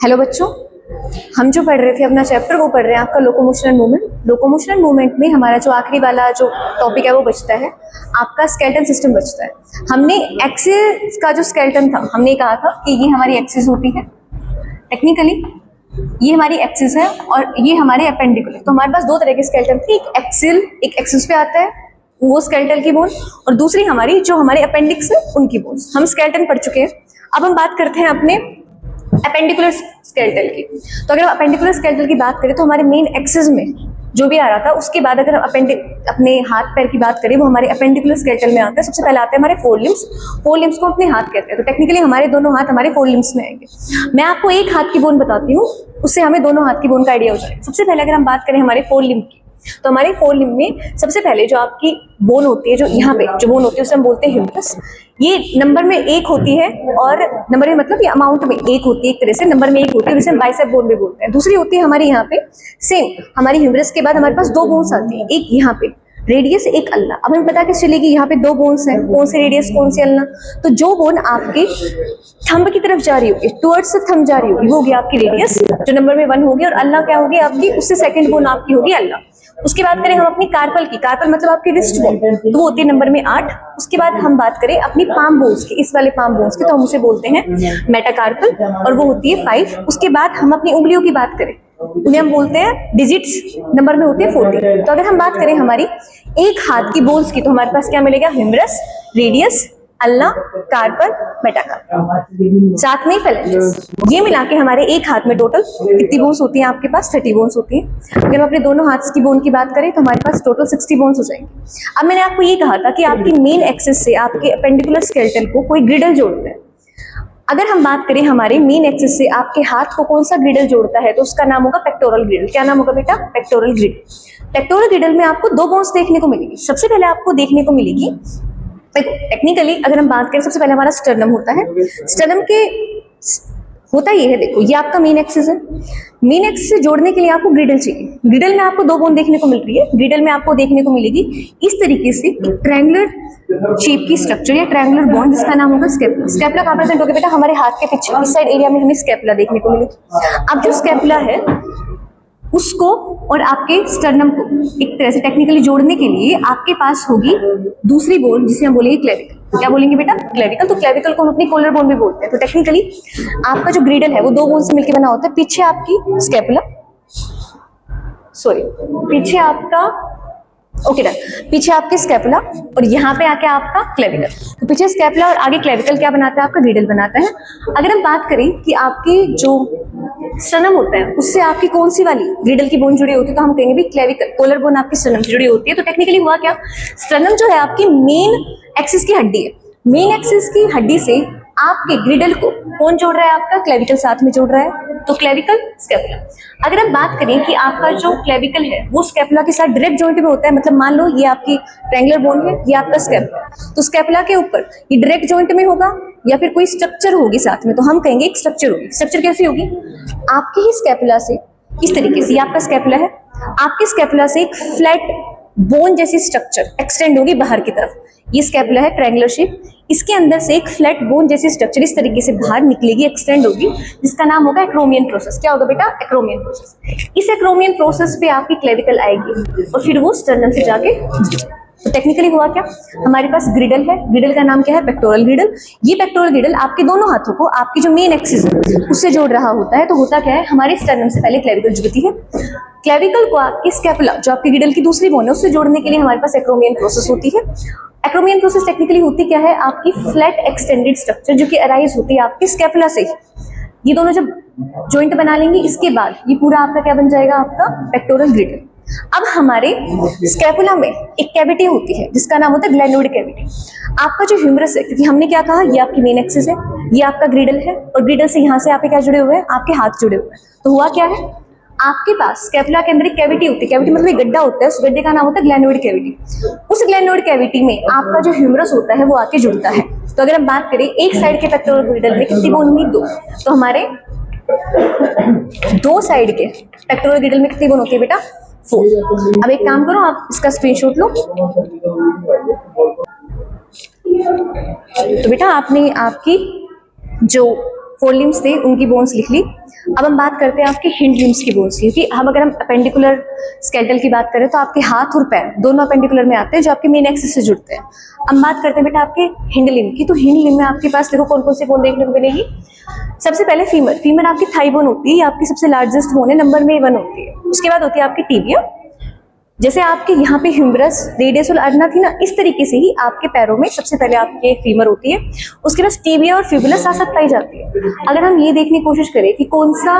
Hello बच्चों, हम जो पढ़ रहे थे अपना चैप्टर वो पढ़ रहे हैं आपका locomotion and movement. Locomotion and movement में हमारा जो आखिरी वाला जो टॉपिक है वो बचता है आपका स्केलेटन सिस्टम बचता है। हमने एक्सिस का जो स्केलेटन था हमने कहा था कि ये हमारी एक्सिस होती है, टेक्निकली ये हमारी एक्सिस है और ये हमारे अपेंडिकुलर। तो हमारे पास दो तरह के स्केलेटन थे, एक एक्सिल एक एक्सिस पे आता है वो स्केलेटल की बोन, और दूसरी हमारी जो हमारे अपेंडिक्स है उनकी बोन्स। हम स्केलेटन पढ़ चुके हैं, अब हम बात करते हैं अपने अपेंडिकुलर स्केलेटल की। तो अगर हम अपेंडिकुलर स्केलेटल की बात करें तो हमारे मेन एक्सिस में जो भी आ रहा था उसके बाद अगर हम अपने हाथ पैर की बात करें वो हमारे अपेंडिकुलर स्केलेटल में आता है। सबसे पहले आते हैं हमारे फोर लिम्स। फोर लिम्स को अपने हाथ कहते हैं, तो टेक्निकली हमारे दोनों हाथ हमारे फोर लिम्स में आएंगे। मैं आपको एक हाथ की बोन बताती हूँ, उससे हमें दोनों हाथ की बोन का आइडिया हो जाएगा। सबसे पहले अगर हम बात करें हमारे फोर लिम्ब की, तो हमारे फोर लिम्ब में सबसे पहले जो आपकी बोन होती है, जो यहाँ पे जो बोन होती है उसे हम बोलते हैं ह्यूमरस। ये नंबर में एक होती है, और नंबर में मतलब ये अमाउंट में एक होती है, एक तरह से नंबर में एक होती है, जिसे हम बाइसेप बोन भी बोलते हैं। दूसरी होती है हमारी यहाँ पे सेम हमारी ह्यूमरस के बाद हमारे पास दो बोन्स आती है, एक यहाँ पे रेडियस एक अल्ना। अब हमें पता कैसे चलेगी यहाँ पे दो बोन्स हैं, कौन से रेडियस कौन से अल्ना। तो जो बोन आपके थंब की तरफ जा रही होगी, टुवर्ड्स थंब जा रही होगी, वो होगी आपकी रेडियस जो नंबर में 1 होगी, और अल्ना क्या होगी आपकी, उससे सेकंड बोन आपकी होगी अल्ना। उसके बाद करें हम अपनी कार्पल की, कार्पल मतलब आपकी रिस्ट बोन, तो वो होती है नंबर में 8। उसके बाद हम बात करें अपनी पाम बोन्स की, इस वाले पाम बोन्स की, तो हम उसे बोलते हैं मेटाकार्पल, और वो होती है 5। उसके बाद हम अपनी उंगलियों की बात करें, उन्हें हम बोलते हैं डिजिट्स, नंबर में होते हैं 40। तो अगर हम बात करें हमारी एक हाथ की बोन्स की, तो हमारे पास क्या मिलेगा, humerus, radius, ulna, carpal, metacarpal, साथ में फेलेंजेस। ये मिला के हमारे एक हाथ में टोटल कितनी बोन्स होती हैं आपके पास, 30 बोन्स होती हैं। अगर हम अपने दोनों हाथ की बोन की बात करें तो हमारे पास टोटल 60 बोन्स हो जाएंगे। अब मैंने आपको ये कहा था कि आपकी मेन एक्सिस से आपके अपेंडिकुलर स्केलेटन को कोई ग्रिडल जोड़ता है। अगर हम बात करें हमारे मेन एक्सिस से आपके हाथ को कौन सा ग्रिडल जोड़ता है, तो उसका नाम होगा पेक्टोरल ग्रिडल। क्या नाम होगा बेटा, पेक्टोरल ग्रिडल। पेक्टोरल ग्रिडल में आपको दो बोन्स देखने को मिलेगी। सबसे पहले आपको देखने को मिलेगी, टेक्निकली अगर हम बात करें सबसे पहले हमारा स्टर्नम होता है। स्टर्नम के होता ये है, देखो ये आपका मेन एक्सिस है। मेन एक्सिस से जोड़ने के लिए आपको ग्रिडल चाहिए। ग्रिडल में आपको दो बोन देखने को मिल रही है। ग्रिडल में आपको देखने को मिलेगी इस तरीके से एक ट्रायंगुलर शेप की स्ट्रक्चर या ट्रायंगुलर बोन, जिसका नाम होगा स्कैपुला। स्कैपुला कहाँ प्रेजेंट होगा बेटा, हमारे हाथ के पीछे इस साइड एरिया में हमें स्कैपुला देखने को मिलेगी। अब जो स्कैपुला है उसको और आपके स्टर्नम को एक तरह से टेक्निकली जोड़ने के लिए आपके पास होगी दूसरी बोन, जिसे हम बोलेंगे क्लेविकल। क्या बोलेंगे बेटा, क्लेविकल। तो क्लेविकल को हम अपनी कोलर बोन भी बोलते हैं। तो टेक्निकली आपका जो ग्रिडल है वो दो बोन से मिलकर बना होता है। पीछे आपकी स्कैपुला, सॉरी पीछे आपका, ओके डन, पीछे आपके स्कैपुला और यहाँ पे आके आपका क्लेविकल। तो पीछे स्कैपुला और आगे क्लेविकल क्या बनाता है, आपका ग्रिडल बनाता है। अगर हम बात करें कि आपकी जो स्टर्नम होता है उससे आपकी कौन सी वाली ग्रिडल की बोन जुड़ी होती है, तो हम कहेंगे भी क्लेविकल। कोलर बोन आपकी स्टर्नम से जुड़ी होती है। तो टेक्निकली हुआ क्या, स्टर्नम जो है आपकी मेन एक्सिस की हड्डी है। मेन एक्सिस की हड्डी से आपके ग्रिडल को कौन जोड़ रहा है, आपका क्लेविकल साथ में जोड़ रहा है। तो क्लेविकल स्कैपुला। अगर हम बात करें कि आपका जो क्लेविकल है वो स्कैपुला के साथ डायरेक्ट जॉइंट में होता है, मतलब मान लो ये आपकी ट्रायंगुलर बोन है, ये आपका स्कैपुला, तो स्कैपुला के ऊपर ये डायरेक्ट जॉइंट में होगा या फिर कोई स्ट्रक्चर होगी साथ में, तो हम कहेंगे एक स्ट्रक्चर होगी। स्ट्रक्चर कैसी होगी, आपके ही स्कैपुला से इस तरीके से, ये आपका स्कैपुला है, आपके स्कैपुला से एक फ्लैट बोन जैसी स्ट्रक्चर एक्सटेंड होगी बाहर की तरफ। ये स्कैपुला है ट्रायंगुलर शेप, इसके अंदर से एक फ्लैट बोन जैसी स्ट्रक्चर इस तरीके से बाहर निकलेगी, एक्सटेंड होगी, जिसका नाम होगा एक्रोमियन प्रोसेस। क्या होगा बेटा, एक्रोमियन प्रोसेस। इस एक्रोमियन प्रोसेस पे आपकी क्लेविकल आएगी और फिर वो स्टर्नम से जाके, तो टेक्निकली हुआ क्या, हमारे पास ग्रिडल है। ग्रिडल का नाम क्या है, पेक्टोरल ग्रिडल। ये पेक्टोरल ग्रिडल आपके दोनों हाथों को आपकी जो मेन एक्सिस है उससे जोड़ रहा होता है। तो होता क्या है, हमारे स्टर्नम से पहले क्लेविकल जुड़ती है। क्लेविकल को आपकी स्कैपुला जो आपकी ग्रिडल की दूसरी बोन है उससे जोड़ने के लिए हमारे पास एक्रोमियन प्रोसेस होती है। एक्रोमियन प्रोसेस टेक्निकली होती क्या है, आपकी फ्लैट एक्सटेंडेड स्ट्रक्चर जो कि अराइज होती है आपके स्कैपुला से। ये दोनों जब जॉइंट बना लेंगे इसके बाद ये पूरा आपका क्या बन जाएगा, आपका पेक्टोरल ग्रिडल। अब हमारे स्कैपुला में एक कैविटी होती है जिसका नाम होता है ग्लेनोइड कैविटी। आपका जो ह्यूमरस है, क्योंकि हमने क्या कहा ये आपकी मेन एक्सिस है, ये आपका ग्रिडल है, और ग्रिडल से यहाँ से आपके क्या जुड़े हुए हैं, आपके हाथ जुड़े हुए हैं। तो हुआ क्या है, आपके पास स्कैपुला के अंदर एक कैविटी होती है। कैविटी मतलब एक गड्ढा होता है, उस गड्ढे का नाम होता है ग्लेनोइड कैविटी। उस ग्लेनोइड कैविटी में आपका जो ह्यूमरस होता है वो आके जुड़ता है। तो अगर हम बात करें एक साइड के पेक्टोरल ग्रिडल में कितनी बोन हुई, 2। तो हमारे दो साइड के पेक्टोरल ग्रिडल में कितनी बोन होती है बेटा, 4। अब एक काम करो, आप इसका स्क्रीनशॉट लो। तो बेटा आपने आपकी जो फोर लिम्स थे उनकी बोन्स लिख ली। अब हम बात करते हैं आपके हिंड लिम्स की बोन्स की, क्योंकि हम अगर हम अपेंडिकुलर स्केलेटल की बात करें तो आपके हाथ और पैर दोनों अपेंडिकुलर में आते हैं जो आपके मेन एक्सिस से जुड़ते हैं। हम बात करते हैं बेटा आपके हिंड लिम्ब की, तो हिंड लिम्ब में आपके पास देखो कौन कौन सी बोन देखने को मिलेगी। सबसे पहले फीमर, फीमर आपकी थाई बोन होती है, ये आपकी सबसे लार्जेस्ट बोन है, नंबर में 1 होती है। उसके बाद होती है आपकी टिबिया, जैसे आपके यहाँ पे ह्यूमरस, रेडियस और अडना थी ना, इस तरीके से ही आपके पैरों में सबसे पहले आपके फीमर होती है, उसके बाद टिबिया और फिबुला साथ साथ पाई जाती है। अगर हम ये देखने की कोशिश करें कि कौन सा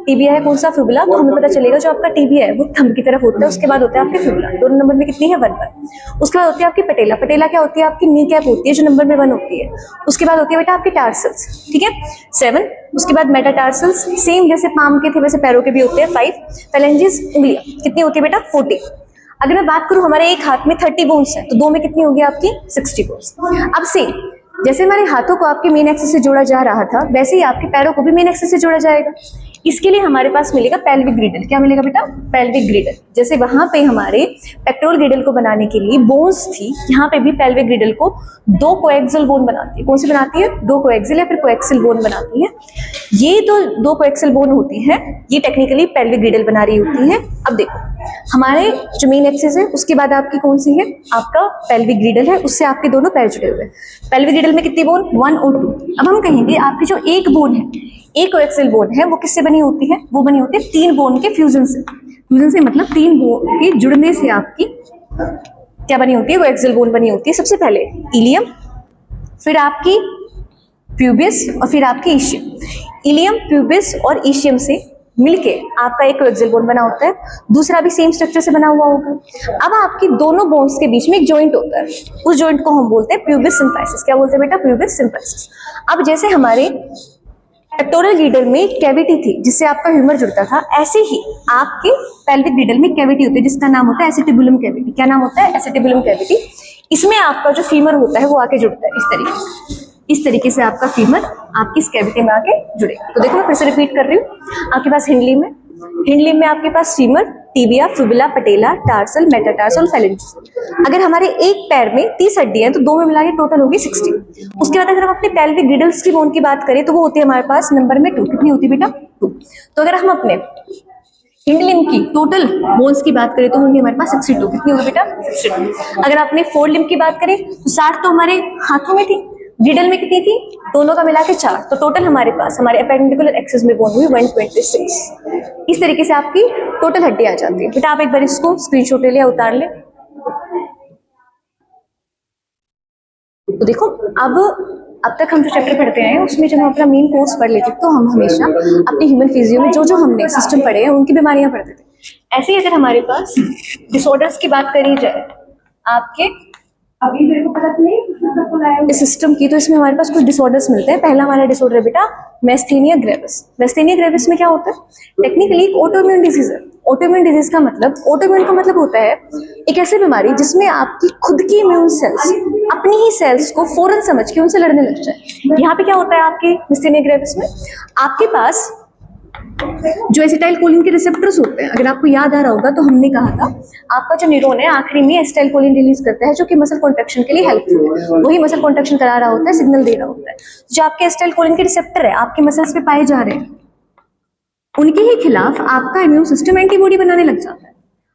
टिबिया है कौन सा फिबुला, तो हमें पता चलेगा जो आपका टिबिया है वो थंब की तरफ होता है, उसके बाद होता है आपके फिबुला, दोनों नंबर में कितनी है 1 1। उसके बाद होती है आपकी पटेला, पटेला क्या होती है आपकी नी कैप होती है जो नंबर में 1 होती है। उसके बाद होती है बेटा आपकी टार्सल्स, ठीक है 7। उसके बाद मेटाटार्सल्स, सेम जैसे पाम के थे वैसे पैरों के भी होते हैं 5। फेलेंजेस उंगलियां कितनी होती है बेटा 40। अगर मैं बात करूं हमारे एक हाथ में 30 बोन्स हैं तो 2 में कितनी होगी आपकी 60 बोन्स। अब सेम जैसे हमारे हाथों को आपके मेन एक्सिस से जोड़ा जा रहा था वैसे ही आपके पैरों को भी मेन एक्सिस से जोड़ा जाएगा। इसके लिए हमारे पास मिलेगा पेल्विक ग्रिडल। क्या मिलेगा बेटा पेल्विक ग्रिडल। जैसे वहां पे हमारे पेक्टोरल ग्रिडल को बनाने के लिए बोन्स थी, यहाँ पे भी पेल्विक ग्रिडल को 2 कोएक्सियल बोन बनाती है। कौन सी बनाती है 2 कोएक्सियल या फिर कोएक्सियल बोन बनाती है। ये तो 2 कोएक्सियल बोन होती है, ये टेक्निकली पेल्विक ग्रिडल बना रही होती है। अब देखो हमारे जो मेन एक्सिस है उसके बाद आपकी कौन सी है आपका पेल्विक ग्रिडल है, उससे आपके दोनों पैर जुड़े हुए हैं। पेल्विक ग्रिडल में कितनी बोन 1 और 2। अब हम कहेंगे आपकी जो एक बोन है, एक कोएक्सियल बोन है, वो किससे बनी होती है, वो बनी होती है 3 बोन के फ्यूजन से। फ्यूजन से मतलब 3 बोन के जुड़ने से आपकी क्या बनी होती है कोएक्सियल बोन बनी होती है। सबसे पहले इलियम, फिर आपकी प्यूबिस और फिर आपकी ईशियम। इलियम प्यूबिस और ईशियम से मिलके आपका एक कोएक्सियल बोन बना होता है, दूसरा भी सेम स्ट्रक्चर से बना हुआ होगा। अब आपकी दोनों बोन्स के बीच में एक जॉइंट होता है, उस जॉइंट को हम बोलते हैं प्यूबिस सिम्फाइसिस। क्या बोलते हैं बेटा प्यूबिस सिम्फाइसिस। अब जैसे हमारे पेक्टोरल ग्रिडल में कैविटी थी जिससे आपका ह्यूमर जुड़ता था, ऐसे ही आपके पेल्विक ग्रिडल में कैविटी होती है जिसका नाम होता है एसिटिबुलम कैविटी। क्या नाम होता है एसिटिबुलम कैविटी। इसमें आपका जो फीमर होता है वो आके जुड़ता है इस तरीके से आपका फीमर आपकी इस कैविटी में आके जुड़े। तो देखो मैं फिर से रिपीट कर रही हूँ, आपके पास हिंड लिम्ब है, हिंड लिम्ब में आपके पास फीमर, टिबिया, फिबुला, पटेला, टार्सल, मेटाटार्सल, फेलेंजेस। अगर हमारे एक पैर में 30 हड्डियां हैं तो 2 में मिला के टोटल होगी 60। उसके बाद अगर हम अपने पेल्विक ग्रिडल्स की बोन की बात करें तो वो होती है हमारे पास नंबर में 2। कितनी होती है बेटा 2। तो अगर हम अपने हिंड लिम्ब की टोटल बोन्स की बात करें तो होंगे हमारे पास 62। कितनी होगी बेटा 62। अगर अपने फोर लिम्ब की बात करें तो 60 तो हमारे हाथों में थी, ग्रिडल में कितनी थी, दोनों का मिला के 4। तो टोटल हमारे पास हमारे एपेंडिकुलर एक्सिस में बोन हुई 126। इस तरीके से आपकी टोटल हड्डी आ जाती है। बेटा आप एक बार इसको स्क्रीनशॉट ले लिया उतार ले। तो देखो अब तक हम जो चैप्टर पढ़ते हैं उसमें जब हम अपना मेन कोर्स पढ़ लेते तो हम हमेशा अपने ह्यूमन फिजियो में जो जो हमने सिस्टम पढ़े हैं उनकी बीमारियां पढ़ते थे। ऐसे ही अगर हमारे पास डिसऑर्डर्स की बात करी जाए आपके अभी मेरे को पता नहीं इस सिस्टम की, तो इसमें हमारे पास कुछ डिसऑर्डर्स मिलते हैं। पहला हमारा डिसऑर्डर है बेटा मैस्थेनिया ग्रेविस। मैस्थेनिया ग्रेविस में क्या होता है टेक्निकली एक ऑटोइम्यून डिजीज है। ऑटोइम्यून डिजीज का मतलब, ऑटोइम्यून का मतलब होता है एक ऐसी बीमारी जिसमें आपकी खुद की इम्यून सेल्स अपनी ही सेल्स को फौरन समझ के उनसे लड़ने लग जाए। यहाँ पे क्या होता है आपके मैस्थेनिया ग्रेविस में आपके पास जो एसिटाइल कोलिन के रिसेप्टर्स होते हैं, अगर आपको याद आ रहा होगा तो हमने कहा था आपका जो न्यूरॉन है आखिरी में एसिटाइल कोलिन रिलीज करता है जो कि मसल कॉन्ट्रैक्शन के लिए हेल्पफुल है। वही मसल कॉन्ट्रैक्शन करा रहा होता है, सिग्नल दे रहा होता है। जो आपके एसिटाइल कोलिन के रिसेप्टर है आपके मसल्स पे पाए जा रहे हैं, उनके ही खिलाफ आपका इम्यून सिस्टम एंटीबॉडी बनाने लग जाता है।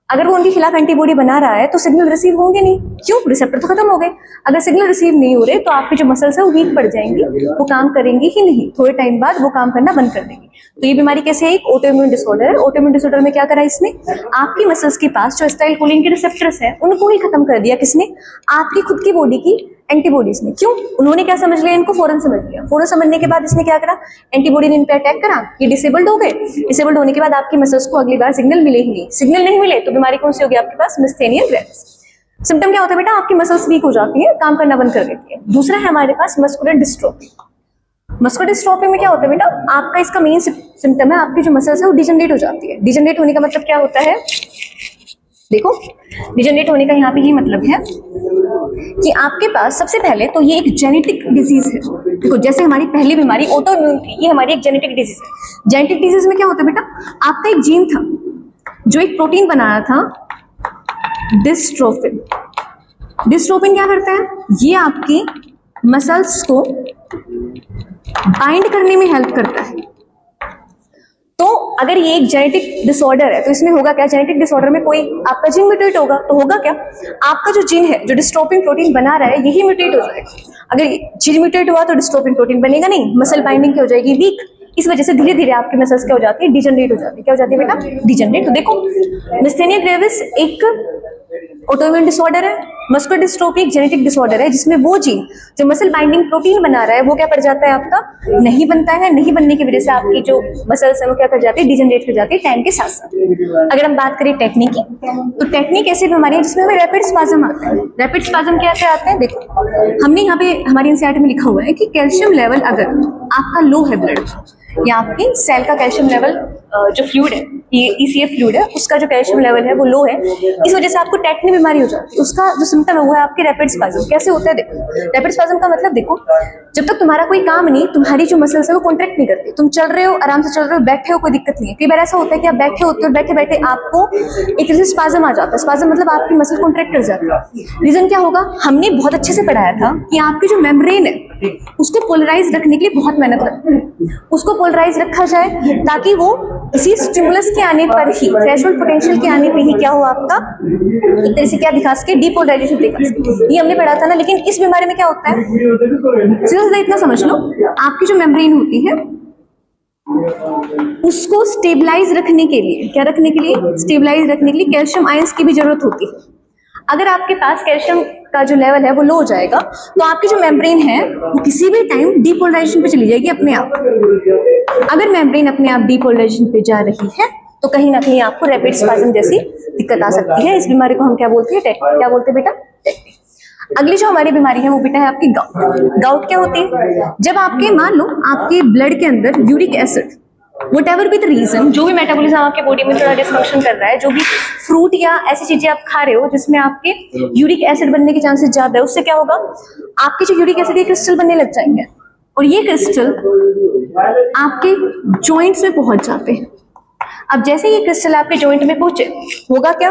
अगर वो उनके खिलाफ एंटीबॉडी बना रहा है तो सिग्नल रिसीव होंगे नहीं, क्यों रिसेप्टर तो खत्म हो गए। अगर सिग्नल रिसीव नहीं हो रहे तो आपके जो मसल्स है वो वीक पड़ जाएंगी, वो काम करेंगी ही नहीं, थोड़े टाइम बाद वो काम करना बंद कर देंगी। तो ये बीमारी कैसे है, एक ऑटोइम्यून डिसऑर्डर है। ऑटोइम्यून डिसऑर्डर में क्या करा इसने, आपकी मसल्स के पास जो एसिटाइल कोलिन के रिसेप्टर्स है उनको ही खत्म कर दिया। किसने, आपकी खुद की बॉडी की एंटीबॉडीज ने। क्यों, उन्होंने क्या समझ लिया, इनको फौरन समझ लिया। फौरन समझने के बाद इसने क्या करा, एंटीबॉडी ने इन पे अटैक करा, ये डिसेबल्ड हो गए। डिसेबल्ड होने के बाद आपकी मसल्स को अगली बार सिग्नल मिले ही नहीं। सिग्नल नहीं मिले तो बीमारी कौन सी होगी आपके पास, मैस्थेनिया ग्रेविस। सिम्टम क्या होता है बेटा, आपकी मसल्स वीक हो जाती है, काम करना बंद कर देती है। दूसरा है हमारे पास मस्कुलर डिस्ट्रोफी। मस्कुलर डिस्ट्रोफी में क्या होता है बेटा, आपका इसका मेन सिम्टम है आपकी जो मसल्स है वो डिजनरेट हो जाती है। डिजनरेट होने का मतलब क्या होता है, देखो डिजनरेट होने का यहाँ पे ये मतलब है कि आपके पास सबसे पहले तो ये एक जेनेटिक डिजीज है। देखो जैसे हमारी पहली बीमारी ऑटोइम्यून थी, ये हमारी एक जेनेटिक डिजीज है। जेनेटिक डिजीज में क्या होता है बेटा, आपका एक जीन था जो एक प्रोटीन बना रहा था डिस्ट्रोफिन। डिस्ट्रोफिन क्या करता है, ये आपकी मसल्स को बाइंड करने में हेल्प करता है। अगर ये एक जेनेटिक डिसऑर्डर है तो इसमें होगा क्या, जेनेटिक डिसऑर्डर में कोई आपका जीन म्यूटेट होगा तो होगा क्या, आपका जो जीन है जो डिस्ट्रोफिन प्रोटीन बना रहा है यही म्यूटेट हो जाएगा। अगर जीन म्यूटेट हुआ तो डिस्ट्रोफिन प्रोटीन बनेगा नहीं, मसल बाइंडिंग क्या हो जाएगी, वीक। इस वजह से धीरे धीरे आपकी मसल्स क्या हो जाती है, डिजनरेट हो जाती है। क्या हो जाती है बेटा, डिजनरेट। तो देखो मिस्थेनिया ग्रेविस एक ऑटोइम्यून डिसऑर्डर है, मस्कुलर डिस्ट्रोफी एक जेनेटिक डिसऑर्डर है जिसमें वो जीन जो मसल बाइंडिंग प्रोटीन बना रहा है वो क्या पड़ जाता है, आपका नहीं बनता है। नहीं बनने की वजह से आपकी जो मसल्स है वो क्या कर जाती है, डिजनरेट कर जाती है टाइम के साथ साथ। अगर हम बात करें टेक्निक की, तो टेक्निक ऐसी बीमारी है जिसमें हमें रैपिड स्पाज्म आता है। रैपिड स्पाज्म क्या क्या आते हैं, देखो हमने यहाँ पे हमारी एनसीईआरटी में लिखा हुआ है कि कैल्शियम लेवल अगर आपका लो है ब्लड या आपकी सेल का कैल्शियम लेवल जो फ्लूइड है, ये ईसीएफ फ्लूइड है, उसका जो कैल्शियम लेवल है वो लो है, इस वजह से आपको टेटनी बीमारी हो जाती है। उसका जो सिम्टम है वो है आपके रैपिड स्पाज्म। कैसे होता है, देखो रैपिड स्पाज्म का मतलब देखो, जब तक तुम्हारा कोई काम नहीं, तुम्हारी जो मसल्स है वो कॉन्ट्रैक्ट नहीं करती, तुम चल रहे हो आराम से चल रहे हो, बैठे हो कोई दिक्कत नहीं है। कई बार ऐसा होता है कि आप बैठे होते हो, बैठे बैठे आपको एक तरह से स्पाज्म आ जाता है। स्पाज्म मतलब आपकी मसल कॉन्ट्रैक्ट कर जाती है। रीजन क्या होगा, हमने बहुत अच्छे से पढ़ाया था कि आपकी जो मेम्ब्रेन है उसको पोलराइज रखने के लिए बहुत मेहनत लगती है। उसको पोलराइज रखा जाए ताकि वो इसी स्टिमुलस के आने पर ही, थ्रेशोल्ड पोटेंशियल के आने पे ही क्या हो, आपका एक तरह से क्या दिखा सके, डीपोलराइजेशन दिखा सके। ये हमने पढ़ा था ना। लेकिन इस बीमारी में क्या होता है, सीधा सीधा इतना समझ लो, आपकी जो मेम्ब्रेन होती है उसको स्टेबलाइज रखने के लिए, क्या रखने के लिए, स्टेबलाइज रखने के लिए कैल्शियम आयंस की भी जरूरत होती है। अगर आपके पास कैल्शियम का जो लेवल है वो लो हो जाएगा तो आपकी जो मेम्ब्रेन है वो किसी भी टाइम डीपोलराइजेशन पे चली जाएगी अपने आप। अगर मेम्ब्रेन अपने आप डीपोलराइजेशन पे जा रही है तो कहीं ना कहीं आपको रैपिड स्पाज्म जैसी दिक्कत आ सकती है। इस बीमारी को हम क्या बोलते हैं, क्या बोलते हैं बेटा, टेक्नी। अगली जो हमारी बीमारी है वो बेटा है आपकी गाउट। गाउट क्या होती है, जब आपके मान लो आपके ब्लड के अंदर uric acid, whatever be the reason, जो भी मेटाबॉलिज्म आपके बॉडी में थोड़ा डिसफंक्शन कर रहा है, जो भी फ्रूट या ऐसी चीजें आप खा रहे हो जिसमें आपके यूरिक एसिड बनने के चांसेस ज्यादा है, उससे क्या होगा, आपके जो यूरिक एसिड के क्रिस्टल बनने लग जाएंगे और ये क्रिस्टल आपके जॉइंट्स में पहुंच जाते हैं। अब जैसे ये क्रिस्टल आपके जॉइंट में पहुंचे, होगा क्या,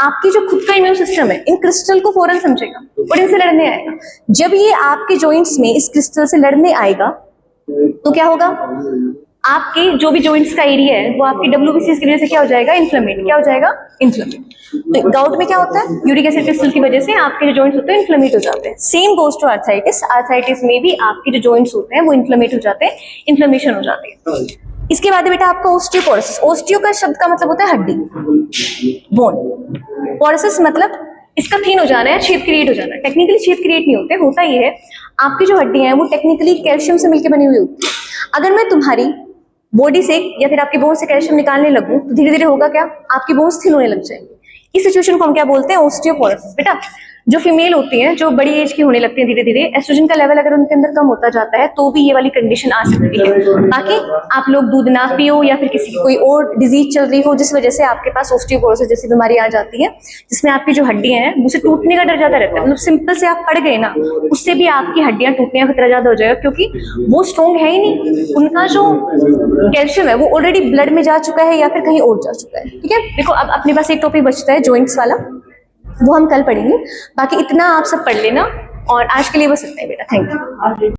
आपकी जो खुद का इम्यून सिस्टम है इन क्रिस्टल को फौरन समझेगा और इनसे लड़ने आएगा। जब ये आपके जॉइंट्स में इस क्रिस्टल से लड़ने आएगा तो क्या होगा, आपके जो भी जॉइंट्स का एरिया है वो आपकी WBCs की वजह से क्या हो जाएगा, इन्फ्लेमेट। क्या हो जाएगा, इन्फ्लेमेट। तो गाउट में क्या होता है, यूरिक एसिड क्रिस्टल की वजह से आपके जो जॉइंट्स होते हैं इन्फ्लेमेट हो जाते हैं। Same goes to arthritis. Arthritis में भी आपके जो जॉइंट्स होते हैं वो इन्फ्लेमेट हो जाते हैं, इन्फ्लेमेशन हो जाती है। इसके बाद बेटा आपका ओस्टियोपोरोसिस। ओस्टियो का शब्द का मतलब होता है हड्डी, बोन। पोरोसिस मतलब इसका थिन हो जाना है, छेद क्रिएट हो जाना है। टेक्निकली छेद क्रिएट नहीं होते, होता ये है आपकी जो हड्डियां हैं वो टेक्निकली कैल्शियम से मिलकर बनी हुई होती है। अगर मैं तुम्हारी बॉडी से या फिर आपकी बोन से कैल्शियम निकालने लगूं तो धीरे धीरे होगा क्या, आपकी बोन्स थिन होने लग जाएंगी। इस सिचुएशन को हम क्या बोलते हैं, ओस्टियोपोरोसिस। बेटा जो फीमेल होती हैं, जो बड़ी एज की होने लगती है, धीरे धीरे एस्ट्रोजन का लेवल अगर उनके अंदर कम होता जाता है तो भी ये वाली कंडीशन आ सकती है। बाकी आप लोग दूध ना पियो या फिर किसी की कोई और डिजीज चल रही हो जिस वजह से आपके पास ओस्टियोपोरोसिस जैसी बीमारी आ जाती है, जिसमें आपकी जो हड्डियां हैं उसे टूटने का डर ज्यादा रहता है। मतलब सिंपल से आप पड़ गए ना, उससे भी आपकी हड्डियां टूटने का खतरा ज्यादा हो जाएगा, क्योंकि वो स्ट्रॉन्ग है ही नहीं, उनका जो कैल्शियम है वो ऑलरेडी ब्लड में जा चुका है या फिर कहीं और जा चुका है। ठीक है, देखो अब अपने पास एक टॉपिक बचता है जॉइंट्स वाला, वो हम कल पढ़ेंगे। बाकी इतना आप सब पढ़ लेना और आज के लिए बस इतना ही बेटा। Thank you.